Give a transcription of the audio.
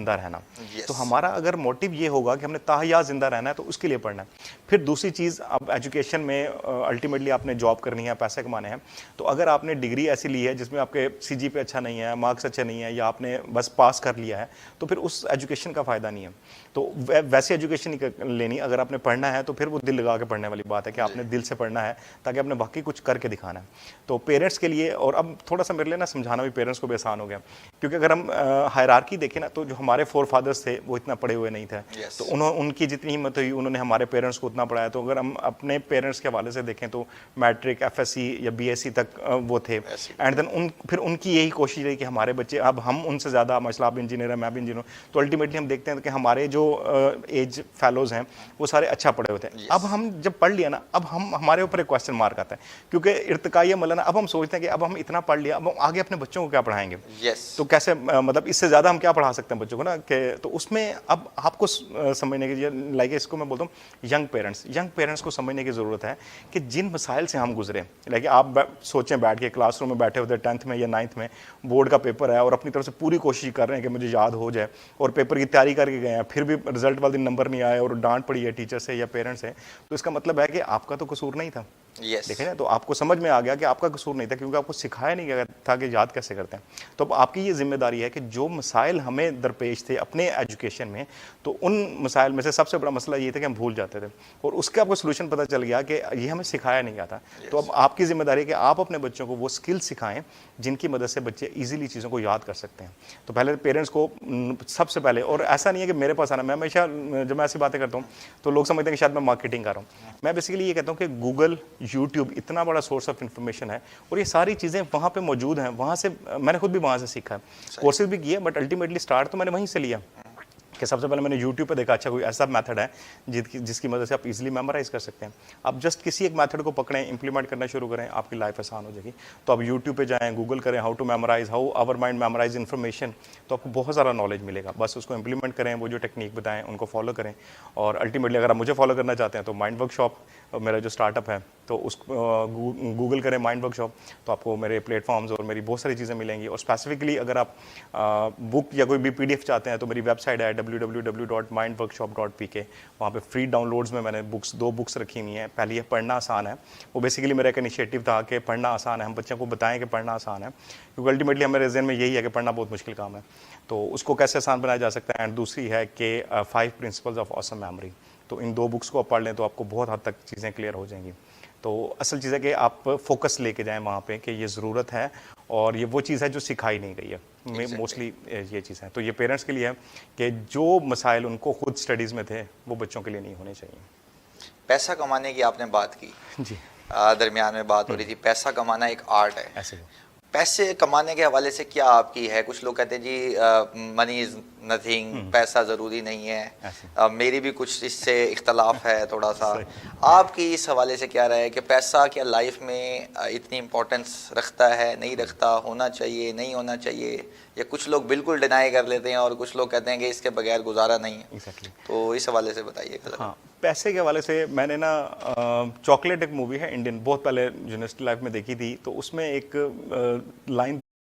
زندہ رہنا. تو ہمارا اگر موٹیو یہ ہوگا کہ ہم نے تاحیات زندہ رہنا ہے تو اس کے لیے پڑھنا ہے. پھر دوسری چیز, اب ایجوکیشن میں الٹیمیٹلی آپ نے جاب کرنی ہے, پیسے کمانے ہیں, تو اگر آپ نے ڈگری ایسی لی ہے جس میں آپ کے سی جی پہ اچھا نہیں ہے, مارکس اچھے نہیں ہے, یا آپ نے بس پاس کر لیا ہے, تو پھر اس ایجوکیشن کا فائدہ نہیں ہے. تو ویسی ایجوکیشن لینی, اگر آپ نے پڑھنا ہے تو پھر وہ دل لگا کے پڑھنے والی بات ہے کہ آپ نے دل سے پڑھنا ہے تاکہ آپ نے باقی کچھ کر کے دکھانا ہے. تو پیرنٹس کے لیے, اور اب تھوڑا سا میرے لیے نا سمجھانا بھی پیرنٹس کو بھی آسان ہو گیا, کیونکہ اگر ہم ہائرارکی دیکھیں نا تو جو ہمارے فور فادرس تھے وہ اتنا پڑھے ہوئے نہیں تھے, تو ان کی جتنی ہمت ہوئی انہوں نے ہمارے پیرنٹس کو اتنا پڑھایا. تو اگر ہم اپنے پیرنٹس کے حوالے سے دیکھیں تو میٹرک, ایف ایس سی یا بی ایس سی تک وہ تھے, اینڈ دین پھر ان کی یہی کوشش رہی کہ ہمارے بچے, اب ہم ان سے زیادہ, ماشاء اللہ آپ انجینئر ہیں, میں بھی انجینئر ہوں, تو الٹیمیٹلی ہم دیکھتے ہیں کہ ہمارے جو ایج فیلوز ہیں وہ سارے اچھا پڑھے ہوتے ہیں. اب ہم جب پڑھ لیا نا, اب ہمارے اوپر ایک کوشچن مارک آتا ہے, کیونکہ ارتقائی عمل ہے نا, اب ہم سوچتے ہیں کہ اب ہم اتنا پڑھ لیا, اب ہم آگے اپنے بچوں کو کیا پڑھائیں گے, تو کیسے, مطلب اس سے زیادہ ہم کیا پڑھا سکتے ہیں بچوں کو نا, کہ تو اس میں اب آپ کو سمجھنے کی, لائک اس کو میں بولتا ہوں ینگ پیرنٹس کو سمجھنے کی ضرورت ہے کہ جن مسائل سے ہم گزرے, لائک آپ سوچیں بیٹھ کے کلاس روم میں بیٹھے ہوتے 10th میں یا 9th میں, بورڈ کا پیپر ہے اور اپنی طرف سے پوری کوشش کر رہے ہیں کہ مجھے یاد ہو جائے, اور پیپر کی تیاری کر کے گئے ہیں, پھر بھی رزلٹ والے دن نمبر نہیں آئے اور ڈانٹ پڑی ہے ٹیچر سے یا پیرنٹس سے, تو اس کا مطلب ہے کہ آپ کا تو قصور نہیں تھا. دیکھیں نا, تو آپ کو سمجھ میں آ گیا کہ آپ کا قصور نہیں تھا, کیونکہ آپ کو سکھایا نہیں گیا تھا کہ یاد کیسے کرتے ہیں. تو اب آپ کی یہ ذمہ داری ہے کہ جو مسائل ہمیں درپیش تھے اپنے ایجوکیشن میں, تو ان مسائل میں سے سب سے بڑا مسئلہ یہ تھا کہ ہم بھول جاتے تھے, اور اس کا آپ کو سولوشن پتہ چل گیا کہ یہ ہمیں سکھایا نہیں گیا تھا. تو اب آپ کی ذمہ داری ہے کہ آپ اپنے بچوں کو وہ اسکل سکھائیں جن کی مدد سے بچے ایزیلی چیزوں کو یاد کر سکتے ہیں. تو پہلے پیرنٹس کو سب سے پہلے, اور ایسا نہیں ہے کہ میرے پاس آنا, میں ہمیشہ جب میں ایسی باتیں کرتا ہوں تو لوگ سمجھتے ہیں کہ شاید میں مارکیٹنگ کر رہا ہوں. میں بیسیکلی یہ کہتا ہوں کہ گوگل, یوٹیوب اتنا بڑا سورس آف انفارمیشن ہے, اور یہ ساری چیزیں وہاں پہ موجود ہیں. وہاں سے میں نے خود بھی وہاں سے سیکھا ہے, کورسز بھی کیے, بٹ الٹیمیٹلی اسٹارٹ تو میں نے وہیں سے لیا کہ سب سے پہلے میں نے یوٹیوب پہ دیکھا اچھا کوئی ایسا میتھڈ ہے جس کی مدد سے آپ ایزیلی میمورائز کر سکتے ہیں. آپ جسٹ کسی ایک میتھڈ کو پکڑیں, امپلیمنٹ کرنا شروع کریں, آپ کی لائف آسان ہو جائے گی. تو آپ یوٹیوب پہ جائیں, گوگل کریں how to memorize, how our mind memorize information, تو آپ کو بہت سارا نالج ملے گا. بس اس کو امپلیمنٹ کریں, وہ جو ٹیکنیک بتائیں ان کو فالو کریں, اور الٹیمیٹلی اگر آپ مجھے فالو کرنا چاہتے ہیں تو مائنڈ ورک شاپ میرا جو اسٹارٹ اپ ہے, تو اس گوگل کریں مائنڈ ورک شاپ, تو آپ کو میرے پلیٹ فارمز اور میری بہت ساری چیزیں ملیں گی. اور اسپیسیفکلی اگر آپ بک یا کوئی بھی پی ڈی ایف چاہتے ہیں تو میری ویب سائٹ ہے www.mindworkshop.pk. وہاں پہ فری ڈاؤن لوڈز میں نے دو بکس رکھی ہوئی ہیں. پہلی ہے پڑھنا آسان ہے, وہ بیسیکلی میرا ایک انیشیٹو تھا کہ پڑھنا آسان ہے, ہم بچوں کو بتائیں کہ پڑھنا آسان ہے, کیونکہ الٹیمیٹلی ہمارے ذہن میں یہی ہے کہ پڑھنا بہت مشکل کام ہے, تو اس کو کیسے آسان بنایا جا سکتا ہے. اینڈ دوسری ہے کہ 5 پرنسپلز آف آسم میموری. تو ان 2 بکس کو آپ پڑھ لیں تو آپ کو بہت حد تک چیزیں کلیئر ہو جائیں گی. تو اصل چیز ہے کہ آپ فوکس لے کے جائیں وہاں پہ کہ یہ ضرورت ہے, اور یہ وہ چیز ہے جو سکھائی نہیں گئی ہے. موسٹلی یہ چیز ہے. تو یہ پیرنٹس کے لیے ہے کہ جو مسائل ان کو خود اسٹڈیز میں تھے وہ بچوں کے لیے نہیں ہونے چاہیے. پیسہ کمانے کی آپ نے بات کی, جی, درمیان میں بات ہو رہی تھی, پیسہ کمانا ایک آرٹ ہے. ایسے پیسے کمانے کے حوالے سے کیا آپ کی ہے؟ کچھ لوگ کہتے ہیں جی منی از نتھنگ, پیسہ ضروری نہیں ہے. میری بھی کچھ اس سے اختلاف ہے تھوڑا سا. آپ کی اس حوالے سے کیا رائے ہے کہ پیسہ کیا لائف میں اتنی امپورٹنس رکھتا ہے, نہیں رکھتا, ہونا چاہیے, نہیں ہونا چاہیے, یا کچھ لوگ بالکل ڈینائی کر لیتے ہیں اور کچھ لوگ کہتے ہیں کہ اس کے بغیر گزارا نہیں ہے؟ تو اس حوالے سے بتائیے. ہاں, پیسے کے حوالے سے میں نے نا چاکلیٹ ایک مووی ہے انڈین, بہت پہلے یونیورسٹی لائف میں دیکھی تھی, تو اس میں ایک لائن